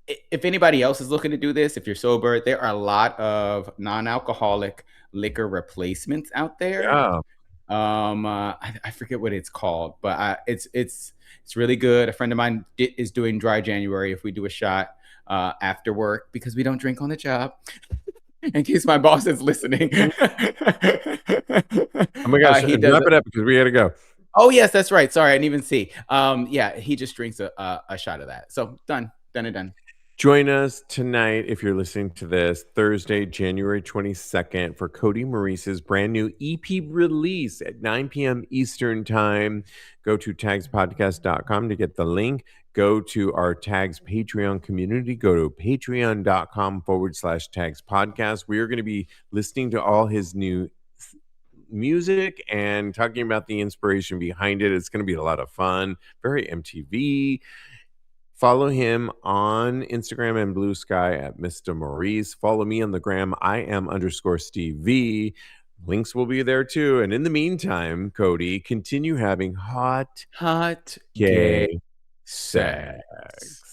if anybody else is looking to do this, if you're sober, there are a lot of non-alcoholic liquor replacements out there. Yeah. I forget what it's called, but it's really good. A friend of mine is doing dry January. If we do a shot after work because we don't drink on the job, in case my boss is listening. Oh my gosh, He does. wrap it up because we got to go. Oh yes, that's right. Sorry, I didn't even see. Yeah, he just drinks a shot of that. So done, done and done. Join us tonight if you're listening to this Thursday, January 22nd for Kodi Maurice's brand new EP release at 9 p.m. Eastern Time. Go to tagspodcast.com to get the link. Go to our Tags Patreon community. Go to patreon.com/Tags Podcast. We are going to be listening to all his new music and talking about the inspiration behind it. It's going to be a lot of fun, very MTV. Follow him on Instagram and Blue Sky at Mr. Maurice. Follow me on the gram. I am _Steve V. Links will be there too. And in the meantime, Kodi, continue having hot Hot gay gay sex. sex.